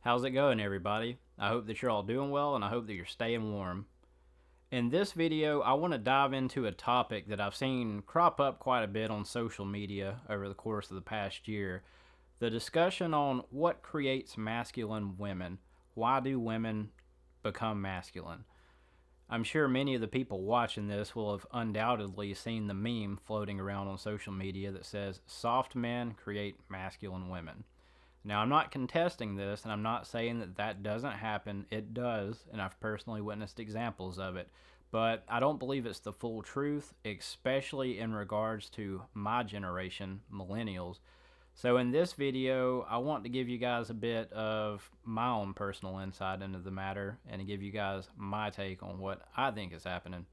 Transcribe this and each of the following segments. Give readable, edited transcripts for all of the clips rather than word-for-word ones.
How's it going, everybody? I hope that you're all doing well and I hope that you're staying warm. In this video, I want to dive into a topic that I've seen crop up quite a bit on social media over the course of the past year. The discussion on what creates masculine women. Why do women become masculine? I'm sure many of the people watching this will have undoubtedly seen the meme floating around on social media that says, "Soft men create masculine women." Now, I'm not contesting this, and I'm not saying that that doesn't happen. It does, and I've personally witnessed examples of it. But I don't believe it's the full truth, especially in regards to my generation, millennials. So in this video, I want to give you guys a bit of my own personal insight into the matter and to give you guys my take on what I think is happening.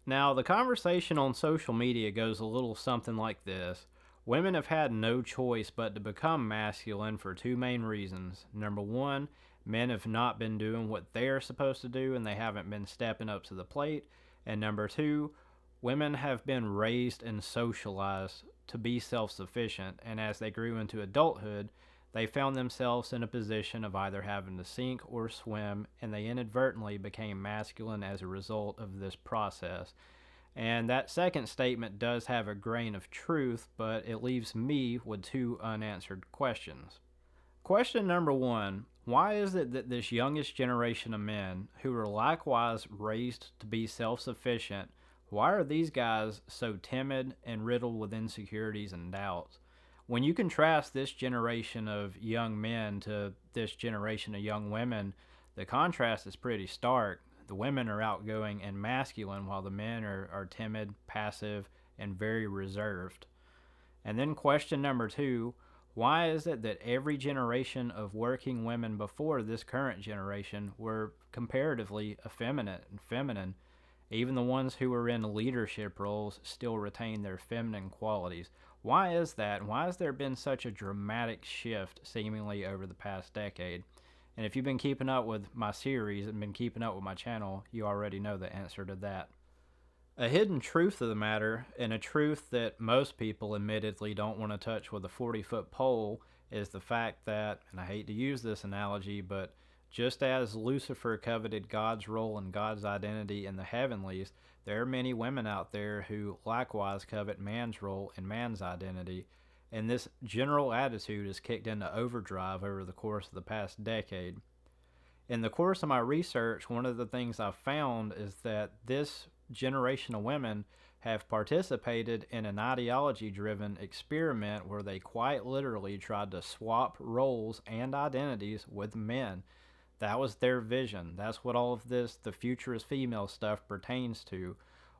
Now, the conversation on social media goes a little something like this. Women have had no choice but to become masculine for two main reasons. Number one, men have not been doing what they're supposed to do and they haven't been stepping up to the plate. And number two, women have been raised and socialized to be self sufficient, and as they grew into adulthood, they found themselves in a position of either having to sink or swim, and they inadvertently became masculine as a result of this process. And that second statement does have a grain of truth, but it leaves me with two unanswered questions. Question number one: why is it that this youngest generation of men, who are likewise raised to be self sufficient, why are these guys so timid and riddled with insecurities and doubts? When you contrast this generation of young men to this generation of young women, the contrast is pretty stark. The women are outgoing and masculine, while the men are timid, passive, and very reserved. And then question number two: why is it that every generation of working women before this current generation were comparatively effeminate and feminine? Even the ones who were in leadership roles still retain their feminine qualities. Why is that? Why has there been such a dramatic shift seemingly over the past decade? And if you've been keeping up with my series and been keeping up with my channel, you already know the answer to that. A hidden truth of the matter, and a truth that most people admittedly don't want to touch with a 40-foot pole, is the fact that, and I hate to use this analogy, but just as Lucifer coveted God's role and God's identity in the heavenlies, there are many women out there who likewise covet man's role and man's identity. And this general attitude is kicked into overdrive over the course of the past decade. In the course of my research, one of the things I've found is that this generation of women have participated in an ideology-driven experiment where they quite literally tried to swap roles and identities with men. That was their vision. That's what all of this, the future is female stuff, pertains to.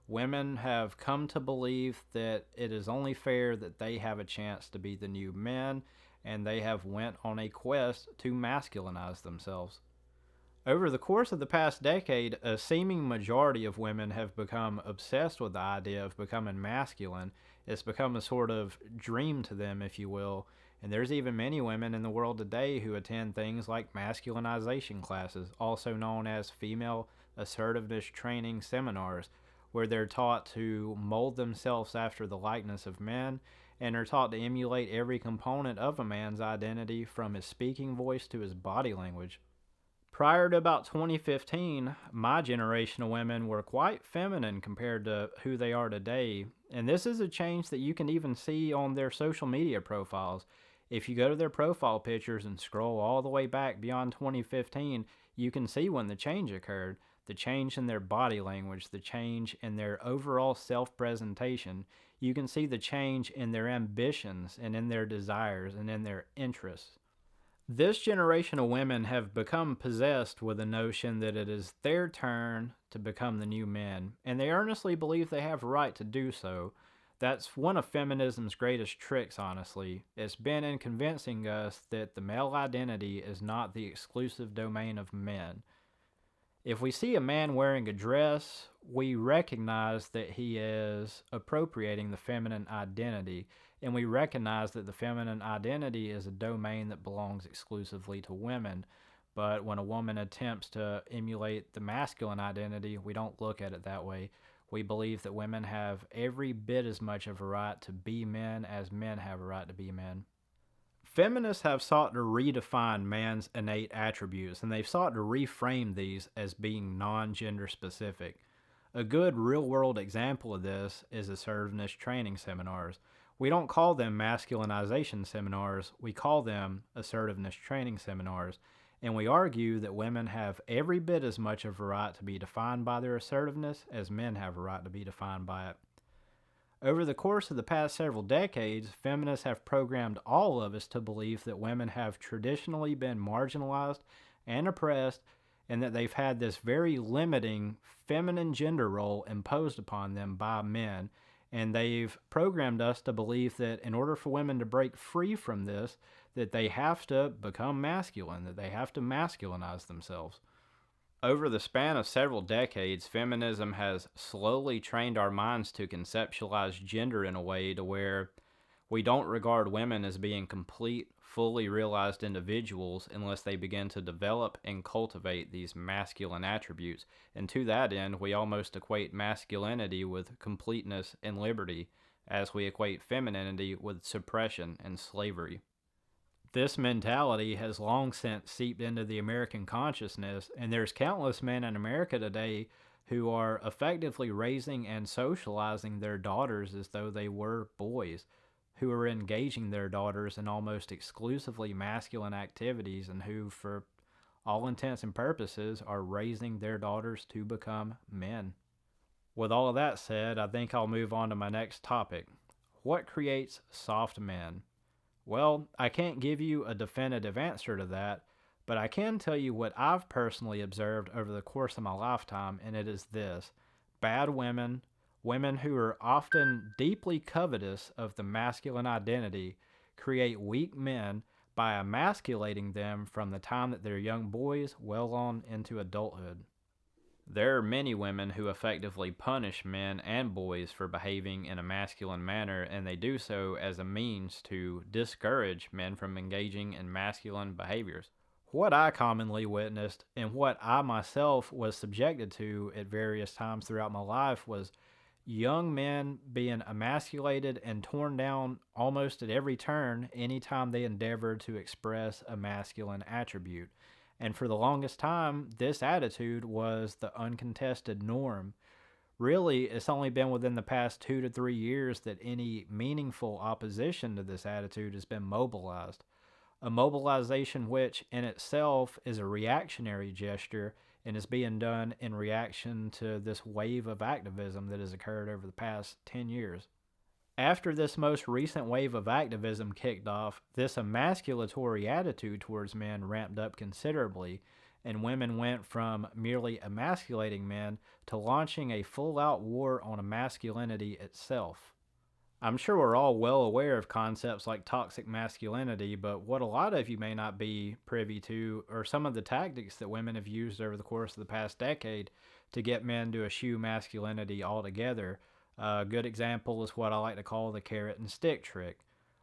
Women have come to believe that it is only fair that they have a chance to be the new men, and they have went on a quest to masculinize themselves. Over the course of the past decade, a seeming majority of women have become obsessed with the idea of becoming masculine. It's become a sort of dream to them, if you will. And there's even many women in the world today who attend things like masculinization classes, also known as female assertiveness training seminars, where they're taught to mold themselves after the likeness of men and are taught to emulate every component of a man's identity, from his speaking voice to his body language. Prior to about 2015, my generation of women were quite feminine compared to who they are today, and this is a change that you can even see on their social media profiles. If you go to their profile pictures and scroll all the way back beyond 2015, you can see when the change occurred. The change in their body language, the change in their overall self-presentation. You can see the change in their ambitions and in their desires and in their interests. This generation of women have become possessed with the notion that it is their turn to become the new men, and they earnestly believe they have a right to do so. That's one of feminism's greatest tricks, honestly. It's been in convincing us that the male identity is not the exclusive domain of men. If we see a man wearing a dress, we recognize that he is appropriating the feminine identity, and we recognize that the feminine identity is a domain that belongs exclusively to women. But when a woman attempts to emulate the masculine identity, we don't look at it that way. We believe that women have every bit as much of a right to be men as men have a right to be men. Feminists have sought to redefine man's innate attributes, and they've sought to reframe these as being non gender specific. A good real world example of this is assertiveness training seminars. We don't call them masculinization seminars, we call them assertiveness training seminars. And we argue that women have every bit as much of a right to be defined by their assertiveness as men have a right to be defined by it. Over the course of the past several decades, feminists have programmed all of us to believe that women have traditionally been marginalized and oppressed, and that they've had this very limiting feminine gender role imposed upon them by men. And they've programmed us to believe that in order for women to break free from this, that they have to become masculine, that they have to masculinize themselves. Over the span of several decades, feminism has slowly trained our minds to conceptualize gender in a way to where we don't regard women as being complete, fully realized individuals unless they begin to develop and cultivate these masculine attributes. And to that end, we almost equate masculinity with completeness and liberty, as we equate femininity with suppression and slavery. This mentality has long since seeped into the American consciousness, and there's countless men in America today who are effectively raising and socializing their daughters as though they were boys, who are engaging their daughters in almost exclusively masculine activities, and who, for all intents and purposes, are raising their daughters to become men. With all of that said, I think I'll move on to my next topic. What creates soft men? Well, I can't give you a definitive answer to that, but I can tell you what I've personally observed over the course of my lifetime, and it is this: bad women, women who are often deeply covetous of the masculine identity, create weak men by emasculating them from the time that they're young boys well on into adulthood. There are many women who effectively punish men and boys for behaving in a masculine manner, and they do so as a means to discourage men from engaging in masculine behaviors. What I commonly witnessed and what I myself was subjected to at various times throughout my life was young men being emasculated and torn down almost at every turn anytime they endeavored to express a masculine attribute. And for the longest time, this attitude was the uncontested norm. Really, it's only been within the past 2 to 3 years that any meaningful opposition to this attitude has been mobilized. A mobilization which, in itself, is a reactionary gesture and is being done in reaction to this wave of activism that has occurred over the past 10 years. After this most recent wave of activism kicked off, this emasculatory attitude towards men ramped up considerably, and women went from merely emasculating men to launching a full out war on masculinity itself. I'm sure we're all well aware of concepts like toxic masculinity, but what a lot of you may not be privy to are some of the tactics that women have used over the course of the past decade to get men to eschew masculinity altogether. A good example is what I like to call the carrot and stick trick.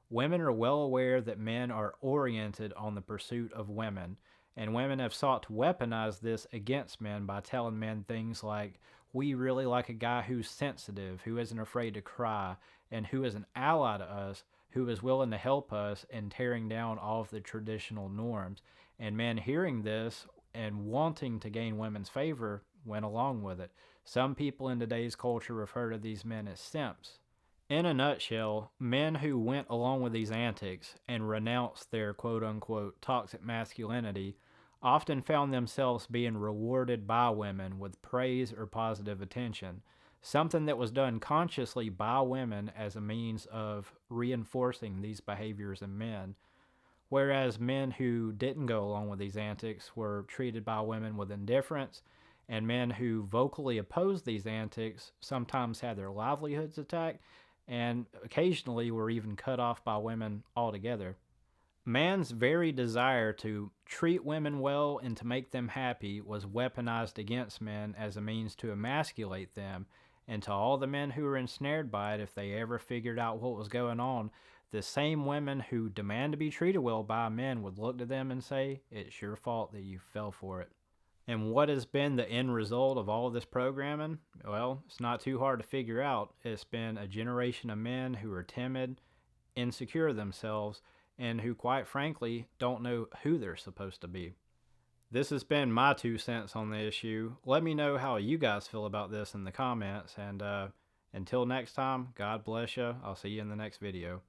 Women are well aware that men are oriented on the pursuit of women, and women have sought to weaponize this against men by telling men things like, "We really like a guy who's sensitive, who isn't afraid to cry, and who is an ally to us, who is willing to help us in tearing down all of the traditional norms." And men hearing this and wanting to gain women's favor went along with it. Some people in today's culture refer to these men as simps. In a nutshell, men who went along with these antics and renounced their quote unquote toxic masculinity often found themselves being rewarded by women with praise or positive attention, something that was done consciously by women as a means of reinforcing these behaviors in men. Whereas men who didn't go along with these antics were treated by women with indifference, and men who vocally opposed these antics sometimes had their livelihoods attacked and occasionally were even cut off by women altogether. Man's very desire to treat women well and to make them happy was weaponized against men as a means to emasculate them, and to all the men who were ensnared by it, if they ever figured out what was going on, the same women who demand to be treated well by men would look to them and say, "It's your fault that you fell for it." And what has been the end result of all of this programming? Well, it's not too hard to figure out. It's been a generation of men who are timid, insecure of themselves, and who, quite frankly, don't know who they're supposed to be. This has been my 2 cents on the issue. Let me know how you guys feel about this in the comments, and until next time, God bless you. I'll see you in the next video.